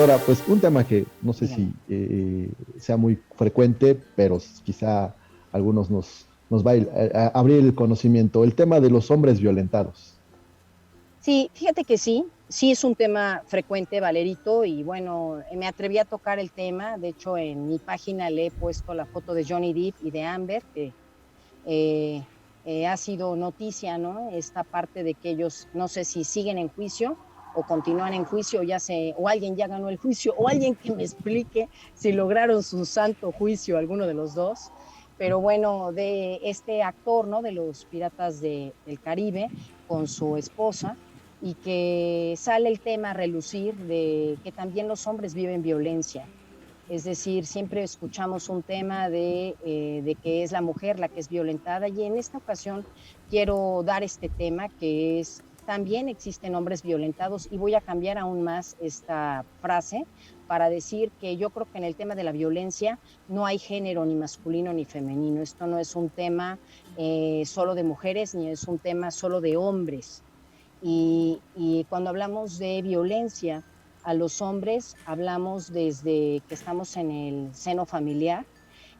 Doctora, pues un tema que no sé Dígame. si sea muy frecuente, pero quizá algunos nos va a abrir el conocimiento, el tema de los hombres violentados. Sí, fíjate que sí es un tema frecuente, Valerito, y bueno, me atreví a tocar el tema. De hecho, en mi página le he puesto la foto de Johnny Depp y de Amber, que eh, ha sido noticia, ¿no? Esta parte de que ellos, no sé si siguen en juicio o continúan en juicio, o alguien ya ganó el juicio, o alguien que me explique si lograron su santo juicio, alguno de los dos. Pero bueno, de este actor, ¿no? De los del Caribe con su esposa, y que sale el tema a relucir de que también los hombres viven violencia. Es decir, siempre escuchamos un tema de que es la mujer la que es violentada, y en esta ocasión quiero dar este tema que es, también existen hombres violentados, y voy a cambiar aún más esta frase para decir que yo creo que en el tema de la violencia no hay género ni masculino ni femenino. Esto no es un tema solo de mujeres, ni es un tema solo de hombres. Y cuando hablamos de violencia a los hombres, hablamos desde que estamos en el seno familiar,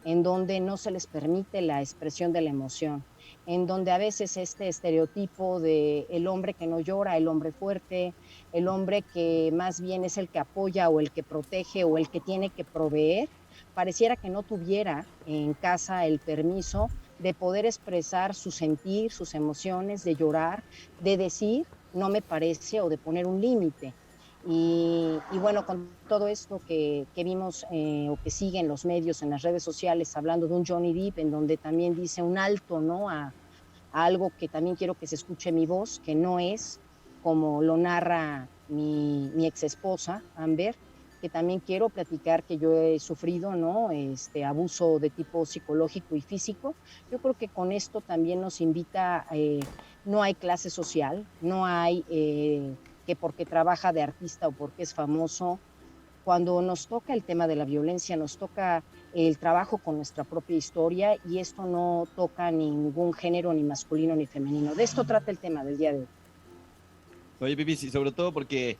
en donde no se les permite la expresión de la emoción, en donde a veces este estereotipo de el hombre que no llora, el hombre fuerte, el hombre que más bien es el que apoya o el que protege o el que tiene que proveer, pareciera que no tuviera en casa el permiso de poder expresar su sentir, sus emociones, de llorar, de decir no me parece, o de poner un límite. Y bueno, con todo esto que vimos o que siguen los medios en las redes sociales hablando de un Johnny Depp, en donde también dice un alto, ¿no? A algo que también quiero que se escuche mi voz, que no es como lo narra mi ex esposa, Amber, que también quiero platicar que yo he sufrido, ¿no? Este abuso de tipo psicológico y físico. Yo creo que con esto también nos invita, no hay clase social, no hay que porque trabaja de artista o porque es famoso. Cuando nos toca el tema de la violencia, nos toca el trabajo con nuestra propia historia, y esto no toca ningún género, ni masculino ni femenino. De esto trata el tema del día de hoy. Oye, Pipi, sí, sobre todo porque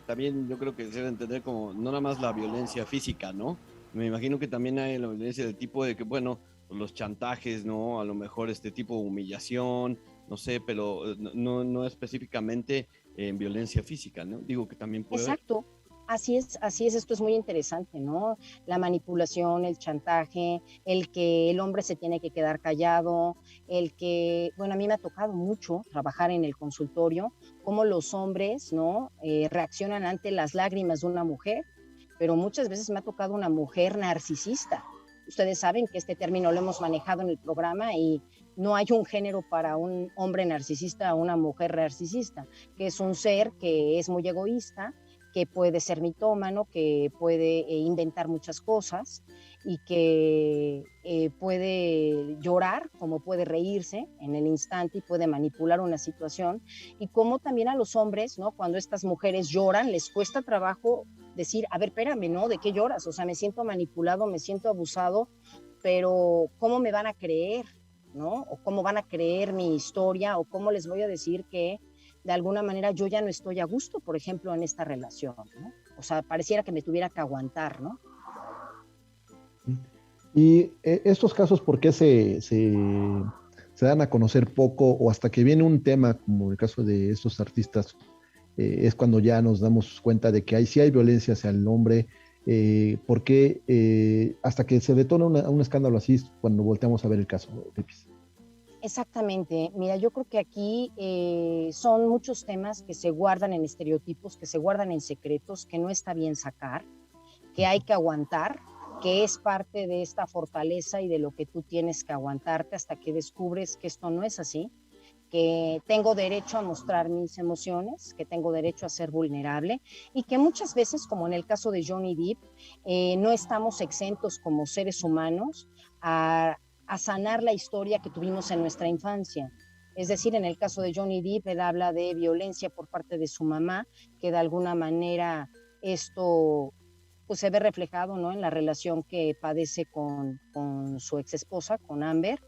también yo creo que se debe entender como no nada más la violencia física, ¿no? Me imagino que también hay la violencia del tipo de que, bueno, pues los chantajes, ¿no? A lo mejor este tipo de humillación, no sé, pero no específicamente en violencia física, ¿no? Digo que también puede haber. Exacto, así es, esto es muy interesante, ¿no? La manipulación, el chantaje, el que el hombre se tiene que quedar callado, el que, bueno, a mí me ha tocado mucho trabajar en el consultorio, cómo los hombres, ¿no? Reaccionan ante las lágrimas de una mujer, pero muchas veces me ha tocado una mujer narcisista. Ustedes saben que este término lo hemos manejado en el programa, y no hay un género para un hombre narcisista o una mujer narcisista, que es un ser que es muy egoísta, que puede ser mitómano, que puede inventar muchas cosas, y que puede llorar como puede reírse en el instante, y puede manipular una situación. Y como también a los hombres, ¿no? Cuando estas mujeres lloran, les cuesta trabajo decir, a ver, espérame, ¿no? ¿De qué lloras? O sea, me siento manipulado, me siento abusado, pero ¿cómo me van a creer? ¿No? O cómo van a creer mi historia, o cómo les voy a decir que de alguna manera yo ya no estoy a gusto, por ejemplo, en esta relación, ¿no? O sea, pareciera que me tuviera que aguantar, ¿no? Y estos casos, ¿por qué se dan a conocer poco o hasta que viene un tema como el caso de estos artistas? Es cuando ya nos damos cuenta de que sí hay violencia hacia el hombre. ¿Por qué hasta que se detona un escándalo así es cuando volteamos a ver el caso, Pipis? Exactamente. Mira, yo creo que aquí son muchos temas que se guardan en estereotipos, que se guardan en secretos, que no está bien sacar, que hay que aguantar, que es parte de esta fortaleza y de lo que tú tienes que aguantarte hasta que descubres que esto no es así, que tengo derecho a mostrar mis emociones, que tengo derecho a ser vulnerable, y que muchas veces, como en el caso de Johnny Depp, no estamos exentos como seres humanos a sanar la historia que tuvimos en nuestra infancia. Es decir, en el caso de Johnny Depp, él habla de violencia por parte de su mamá, que de alguna manera esto pues se ve reflejado, ¿no? En la relación que padece con su ex esposa, con Amber,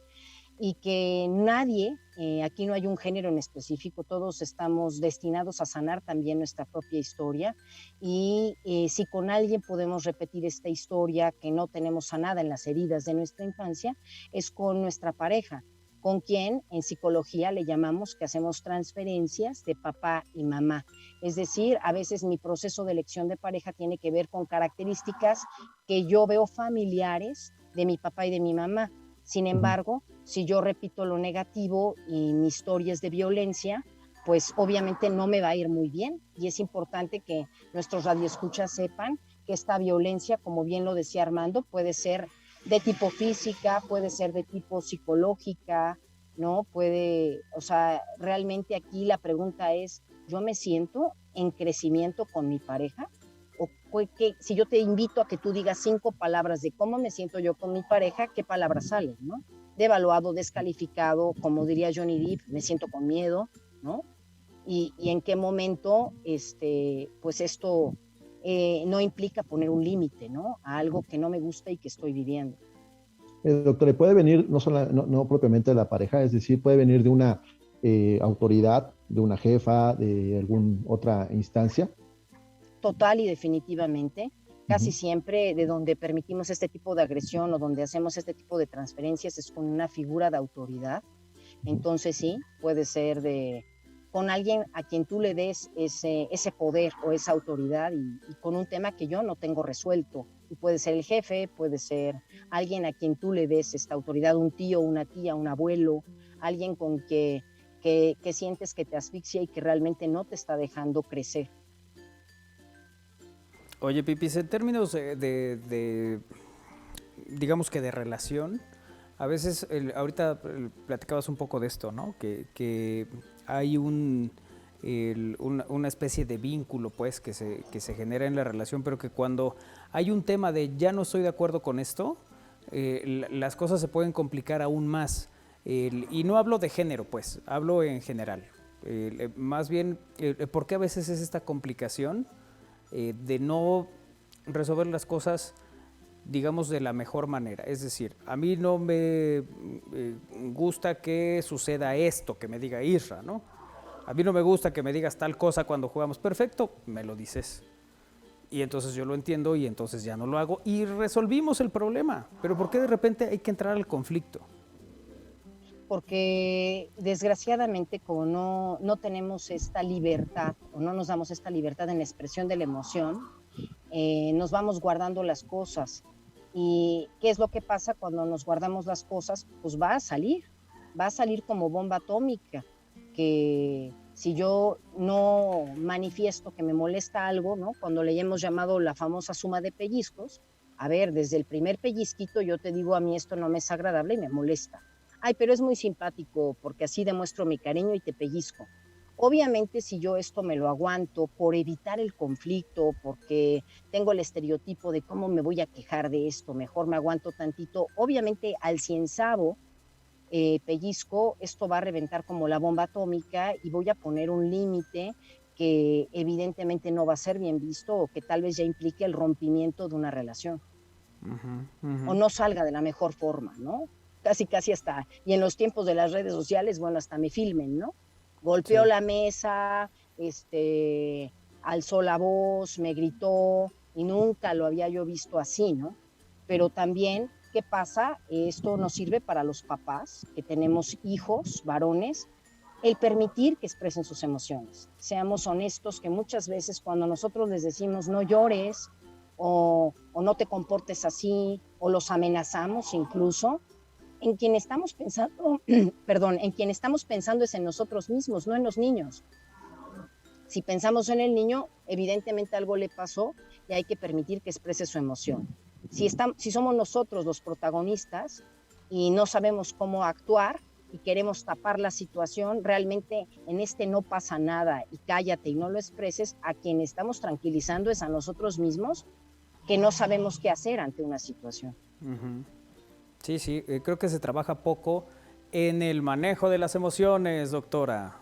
y que nadie, aquí no hay un género en específico, todos estamos destinados a sanar también nuestra propia historia y si con alguien podemos repetir esta historia que no tenemos sanada en las heridas de nuestra infancia, es con nuestra pareja, con quien en psicología le llamamos que hacemos transferencias de papá y mamá. Es decir, a veces mi proceso de elección de pareja tiene que ver con características que yo veo familiares de mi papá y de mi mamá. Sin embargo, si yo repito lo negativo y mi historia es de violencia, pues obviamente no me va a ir muy bien. Y es importante que nuestros radioescuchas sepan que esta violencia, como bien lo decía Armando, puede ser de tipo física, puede ser de tipo psicológica, ¿no? Puede, o sea, realmente aquí la pregunta es, ¿yo me siento en crecimiento con mi pareja? O que si yo te invito a que tú digas 5 palabras de cómo me siento yo con mi pareja, ¿qué palabras salen, no? Devaluado, descalificado, como diría Johnny Depp, me siento con miedo, ¿no? Y en qué momento, pues esto no implica poner un límite, ¿no? A algo que no me gusta y que estoy viviendo. Doctor, le puede venir no propiamente de la pareja, es decir, puede venir de una autoridad, de una jefa, de alguna otra instancia. Total y definitivamente. Casi Ujú. siempre de donde permitimos este tipo de agresión o donde hacemos este tipo de transferencias es con una figura de autoridad. Entonces sí, puede ser con alguien a quien tú le des ese poder o esa autoridad y con un tema que yo no tengo resuelto. Y puede ser el jefe, puede ser alguien a quien tú le des esta autoridad, un tío, una tía, un abuelo, alguien con que sientes que te asfixia y que realmente no te está dejando crecer. Oye, Pipis, en términos digamos que de relación, a veces, ahorita platicabas un poco de esto, ¿no? Que hay una especie de vínculo, pues, que se genera en la relación, pero que cuando hay un tema de ya no estoy de acuerdo con esto, las cosas se pueden complicar aún más. Y no hablo de género, pues, hablo en general. Más bien, ¿por qué a veces es esta complicación de no resolver las cosas, digamos, de la mejor manera? Es decir, a mí no me gusta que suceda esto, que me diga Isra, ¿no? A mí no me gusta que me digas tal cosa cuando jugamos. Perfecto, me lo dices. Y entonces yo lo entiendo y entonces ya no lo hago y resolvimos el problema. Pero ¿por qué de repente hay que entrar al conflicto? Porque desgraciadamente como no tenemos esta libertad o no nos damos esta libertad en la expresión de la emoción, nos vamos guardando las cosas. ¿Y qué es lo que pasa cuando nos guardamos las cosas? Pues va a salir como bomba atómica, que si yo no manifiesto que me molesta algo, ¿no? Cuando le hemos llamado la famosa suma de pellizcos, a ver, desde el primer pellizquito yo te digo, a mí esto no me es agradable y me molesta. Ay, pero es muy simpático porque así demuestro mi cariño y te pellizco. Obviamente, si yo esto me lo aguanto por evitar el conflicto, porque tengo el estereotipo de cómo me voy a quejar de esto, mejor me aguanto tantito, obviamente al cienzavo pellizco, esto va a reventar como la bomba atómica y voy a poner un límite que evidentemente no va a ser bien visto o que tal vez ya implique el rompimiento de una relación o no salga de la mejor forma, ¿no? Casi hasta, y en los tiempos de las redes sociales, bueno, hasta me filmen, ¿no? Golpeó Sí. la mesa, alzó la voz, me gritó y nunca lo había yo visto así, ¿no? Pero también, ¿qué pasa? Esto nos sirve para los papás que tenemos hijos, varones, el permitir que expresen sus emociones. Seamos honestos que muchas veces cuando nosotros les decimos no llores o no te comportes así o los amenazamos incluso, en quien estamos pensando, perdón, en quien estamos pensando es en nosotros mismos, no en los niños. Si pensamos en el niño, evidentemente algo le pasó y hay que permitir que exprese su emoción. Si somos nosotros los protagonistas y no sabemos cómo actuar y queremos tapar la situación, realmente en no pasa nada y cállate y no lo expreses, a quien estamos tranquilizando es a nosotros mismos que no sabemos qué hacer ante una situación. Sí, sí, creo que se trabaja poco en el manejo de las emociones, doctora.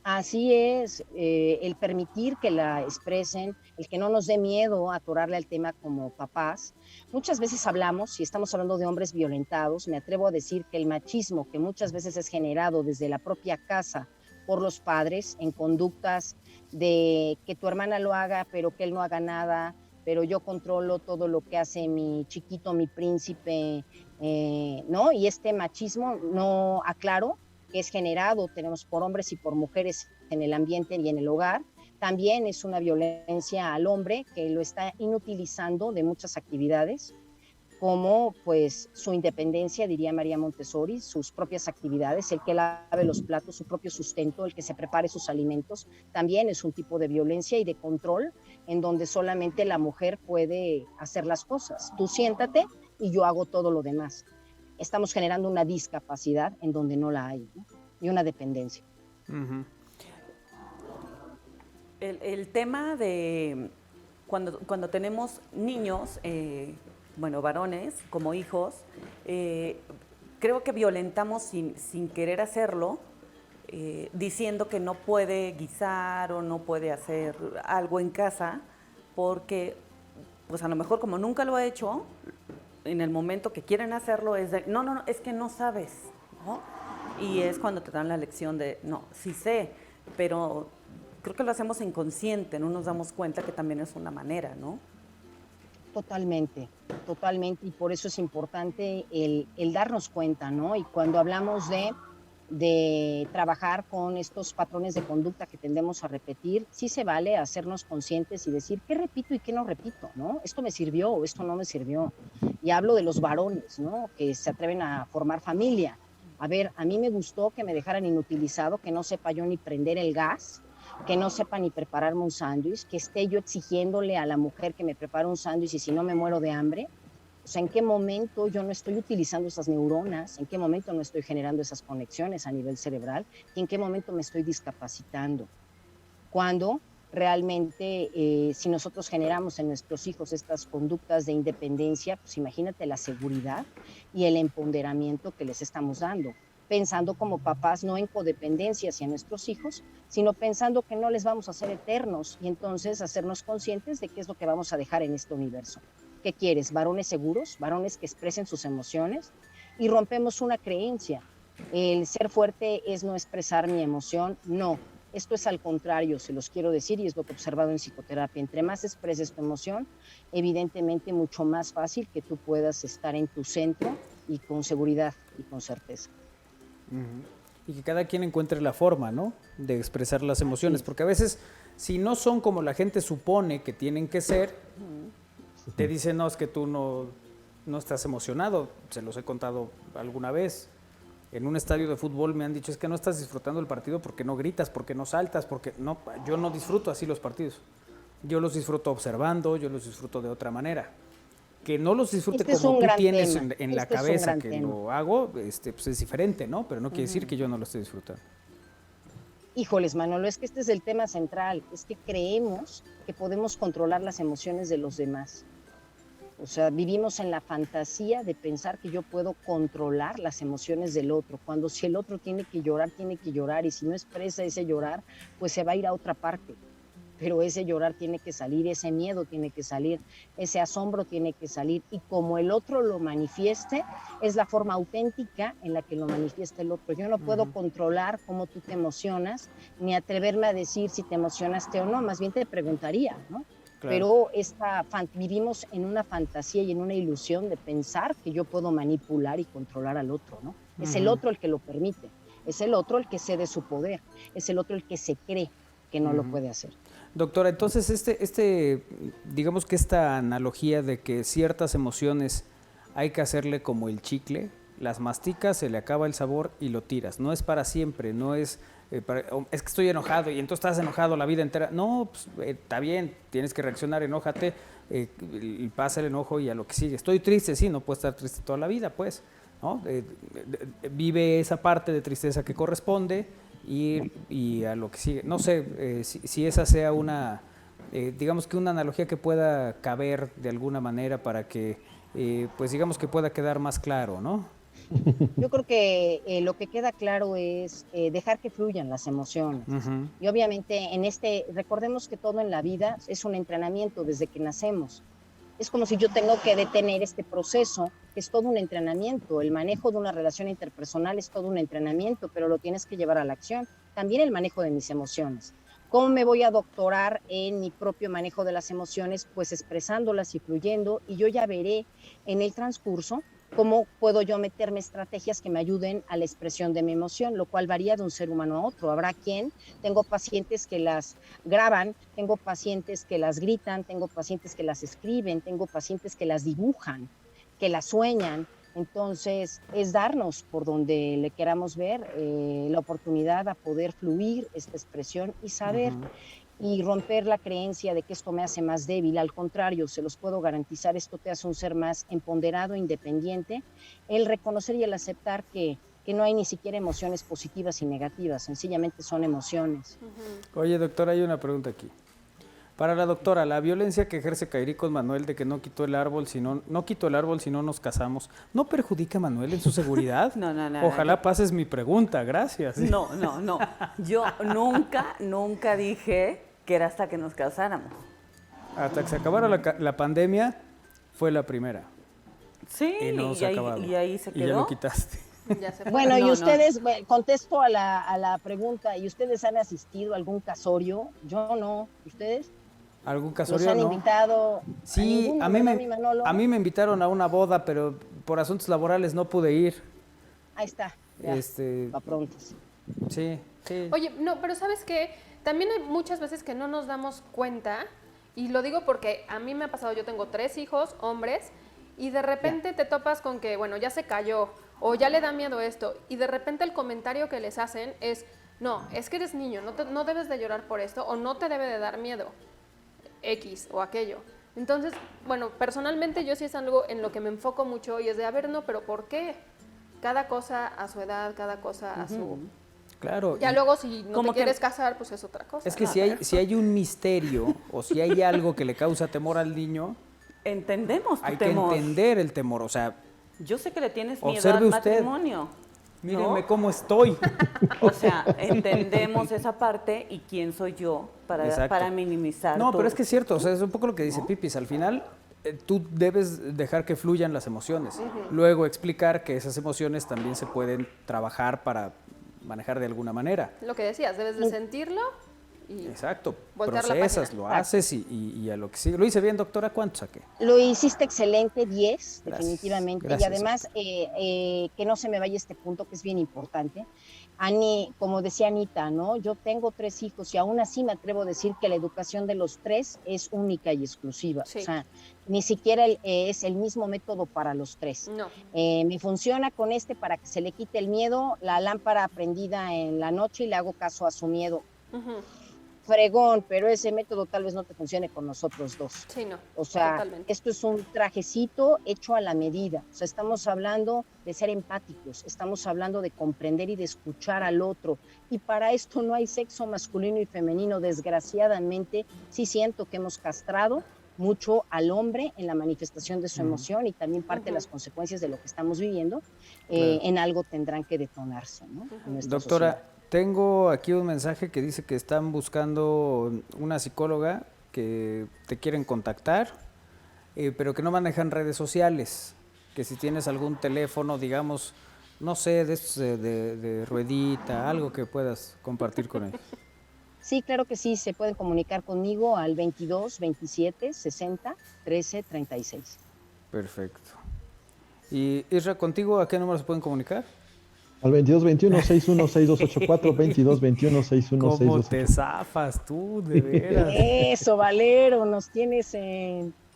Así es, el permitir que la expresen, el que no nos dé miedo atorarle al tema como papás. Muchas veces hablamos, si estamos hablando de hombres violentados, me atrevo a decir que el machismo que muchas veces es generado desde la propia casa por los padres en conductas de que tu hermana lo haga, pero que él no haga nada, pero yo controlo todo lo que hace mi chiquito, mi príncipe, ¿no? Y este machismo, no aclaro, que es generado, tenemos por hombres y por mujeres en el ambiente y en el hogar, también es una violencia al hombre que lo está inutilizando de muchas actividades, como pues su independencia, diría María Montessori, sus propias actividades, el que lave los platos, su propio sustento, el que se prepare sus alimentos, también es un tipo de violencia y de control en donde solamente la mujer puede hacer las cosas. Tú siéntate y yo hago todo lo demás. Estamos generando una discapacidad en donde no la hay, ¿no? Y una dependencia. Uh-huh. El tema de cuando tenemos niños, bueno, varones como hijos, creo que violentamos sin querer hacerlo, diciendo que no puede guisar o no puede hacer algo en casa, porque pues a lo mejor como nunca lo ha hecho, en el momento que quieren hacerlo es de, no, es que no sabes, ¿no? Y es cuando te dan la lección de, no, sí sé, pero creo que lo hacemos inconsciente, no nos damos cuenta que también es una manera, ¿no? Totalmente, totalmente, y por eso es importante el darnos cuenta, ¿no? Y cuando hablamos de trabajar con estos patrones de conducta que tendemos a repetir, sí se vale hacernos conscientes y decir qué repito y qué no repito, ¿no? Esto me sirvió o esto no me sirvió. Y hablo de los varones, ¿no? Que se atreven a formar familia. A ver, a mí me gustó que me dejaran inutilizado, que no sepa yo ni prender el gas, que no sepa ni prepararme un sándwich, que esté yo exigiéndole a la mujer que me prepare un sándwich y si no me muero de hambre. O sea, ¿en qué momento yo no estoy utilizando esas neuronas? ¿En qué momento no estoy generando esas conexiones a nivel cerebral? ¿Y en qué momento me estoy discapacitando? Cuando realmente, si nosotros generamos en nuestros hijos estas conductas de independencia, pues imagínate la seguridad y el empoderamiento que les estamos dando, pensando como papás no en codependencia hacia nuestros hijos, sino pensando que no les vamos a hacer eternos y entonces hacernos conscientes de qué es lo que vamos a dejar en este universo. ¿Qué quieres? Varones seguros, varones que expresen sus emociones, y rompemos una creencia. El ser fuerte es no expresar mi emoción. No, esto es al contrario, se los quiero decir, y es lo que he observado en psicoterapia. Entre más expreses tu emoción, evidentemente mucho más fácil que tú puedas estar en tu centro y con seguridad y con certeza. Uh-huh. Y que cada quien encuentre la forma, ¿no?, de expresar las emociones, porque a veces, si no son como la gente supone que tienen que ser, te dicen, no, es que tú no estás emocionado. Se los he contado alguna vez. En un estadio de fútbol me han dicho, es que no estás disfrutando el partido porque no gritas, porque no saltas, porque no, yo no disfruto así los partidos. Yo los disfruto observando, yo los disfruto de otra manera. Que no los disfrute como tú tienes en la cabeza que lo hago, pues es diferente, ¿no? Pero no quiere decir que yo no lo esté disfrutando. Híjoles, Manolo, es que este es el tema central, es que creemos que podemos controlar las emociones de los demás. O sea, vivimos en la fantasía de pensar que yo puedo controlar las emociones del otro, cuando si el otro tiene que llorar, y si no expresa ese llorar, pues se va a ir a otra parte. Pero ese llorar tiene que salir, ese miedo tiene que salir, ese asombro tiene que salir, y como el otro lo manifieste, es la forma auténtica en la que lo manifiesta el otro. Yo no puedo controlar cómo tú te emocionas, ni atreverme a decir si te emocionaste o no, más bien te preguntaría, ¿no? Claro. Pero vivimos en una fantasía y en una ilusión de pensar que yo puedo manipular y controlar al otro, ¿no? Es el otro el que lo permite, es el otro el que cede su poder, es el otro el que se cree que no lo puede hacer. Doctora, entonces digamos que esta analogía de que ciertas emociones hay que hacerle como el chicle, las masticas, se le acaba el sabor y lo tiras. No es para siempre, no es es que estoy enojado y entonces estás enojado la vida entera. No, pues, está bien, tienes que reaccionar, enójate, y pasa el enojo y a lo que sigue. Estoy triste, sí, no puedes estar triste toda la vida, pues, ¿no? Vive esa parte de tristeza que corresponde y a lo que sigue. No sé si esa sea una, digamos que una analogía que pueda caber de alguna manera para que, pues digamos que pueda quedar más claro, ¿no? Yo creo que lo que queda claro es dejar que fluyan las emociones. Ujú. Y obviamente recordemos que todo en la vida es un entrenamiento desde que nacemos. Es como si yo tengo que detener este proceso, que es todo un entrenamiento. El manejo de una relación interpersonal es todo un entrenamiento, pero lo tienes que llevar a la acción. También el manejo de mis emociones. ¿Cómo me voy a doctorar en mi propio manejo de las emociones? Pues expresándolas y fluyendo, y yo ya veré en el transcurso cómo puedo yo meterme estrategias que me ayuden a la expresión de mi emoción, lo cual varía de un ser humano a otro. Habrá quien, tengo pacientes que las graban, tengo pacientes que las gritan, tengo pacientes que las escriben, tengo pacientes que las dibujan, que las sueñan. Entonces, es darnos por donde le queramos ver la oportunidad a poder fluir esta expresión y saber y romper la creencia de que esto me hace más débil. Al contrario, se los puedo garantizar, esto te hace un ser más empoderado, independiente. El reconocer y el aceptar que no hay ni siquiera emociones positivas y negativas, sencillamente son emociones. Oye, doctora, hay una pregunta aquí. Para la doctora, la violencia que ejerce Kairi con Manuel de que no quitó el árbol si no nos casamos, ¿no perjudica a Manuel en su seguridad? No. Ojalá pases mi pregunta, gracias. No. Yo nunca dije que era hasta que nos casáramos. Hasta que se acabara la pandemia, fue la primera. Sí, Y no se ha acabado. y ahí se quedó. Y ya lo quitaste. Ya se fue. Bueno, No, y ustedes, contesto a la pregunta, ¿y ustedes han asistido a algún casorio? Yo no, ¿ustedes? ¿Algún ¿Los casorio han no? invitado? Sí, ninguno, a mí, ¿verdad, mi Manolo? a mí me invitaron a una boda, pero por asuntos laborales no pude ir. Ahí está, ya, pa' prontos. Sí. Oye, no, pero ¿sabes qué? También hay muchas veces que no nos damos cuenta, y lo digo porque a mí me ha pasado, yo tengo 3 hijos, hombres, y de repente te topas con que, bueno, ya se cayó, o ya le da miedo esto, y de repente el comentario que les hacen es, no, es que eres niño, no debes de llorar por esto, o no te debe de dar miedo, X o aquello. Entonces, bueno, personalmente yo sí es algo en lo que me enfoco mucho, y es de, a ver, no, pero ¿por qué? Cada cosa a su edad, cada cosa a su... Claro. Ya luego si no Como te que- quieres casar, pues es otra cosa. Es que si hay un misterio o si hay algo que le causa temor al niño, Entendemos tu hay temor. que entender el temor. O sea, Yo sé que le tienes miedo Observe al usted. matrimonio. mírenme ¿no? cómo estoy. O sea, entendemos esa parte y quién soy yo Exacto. para minimizar. No, todo. pero es que es cierto, o sea, es un poco lo que dice Pipis. Al final, tú debes dejar que fluyan las emociones. Luego explicar que esas emociones también se pueden trabajar para manejar de alguna manera. Lo que decías, debes de sentirlo y Exacto. Voltear la Procesas, página. lo haces y a lo que sigue. Lo hice bien, doctora, ¿cuánto saqué? Lo hiciste excelente, 10, Gracias, definitivamente. gracias. Y además, que no se me vaya este punto que es bien importante. Ani, como decía Anita, ¿no? Yo tengo 3 hijos y aún así me atrevo a decir que la educación de los 3 es única y exclusiva. Sí. O sea, ni siquiera es el mismo método para los 3. no. Me funciona con este para que se le quite el miedo, la lámpara prendida en la noche y le hago caso a su miedo. Ujú. Fregón, pero ese método tal vez no te funcione con nosotros 2. Sí, no. O sea, Totalmente. esto es un trajecito hecho a la medida. O sea, estamos hablando de ser empáticos, estamos hablando de comprender y de escuchar al otro. Y para esto no hay sexo masculino y femenino. Desgraciadamente, sí siento que hemos castrado mucho al hombre en la manifestación de su emoción y también parte de las consecuencias de lo que estamos viviendo, en algo tendrán que detonarse, ¿no? En nuestra Doctora, sociedad. tengo aquí un mensaje que dice que están buscando una psicóloga que te quieren contactar, pero que no manejan redes sociales, que si tienes algún teléfono, digamos, no sé, de estos de ruedita, algo que puedas compartir con ellos. Sí, claro que sí, se pueden comunicar conmigo al 22 27 60 13 36. Perfecto. Y Isra, ¿contigo a qué número se pueden comunicar? Al 2221-616284, 2221-616284. ¿Cómo te zafas tú, de veras? Eso, Valero, nos tienes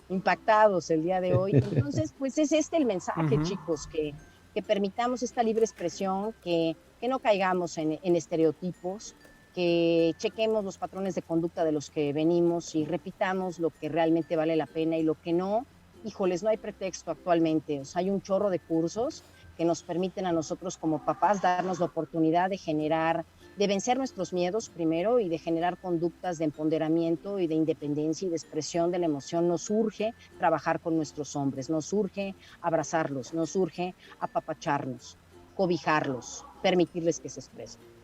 impactados el día de hoy. Entonces, pues es este el mensaje, chicos, que permitamos esta libre expresión, que no caigamos en estereotipos, que chequemos los patrones de conducta de los que venimos y repitamos lo que realmente vale la pena y lo que no. Híjoles, no hay pretexto actualmente. O sea, hay un chorro de cursos que nos permiten a nosotros como papás darnos la oportunidad de generar de vencer nuestros miedos primero y de generar conductas de empoderamiento y de independencia y de expresión de la emoción, nos urge trabajar con nuestros hombres, nos urge abrazarlos, nos urge apapacharnos, cobijarlos, permitirles que se expresen.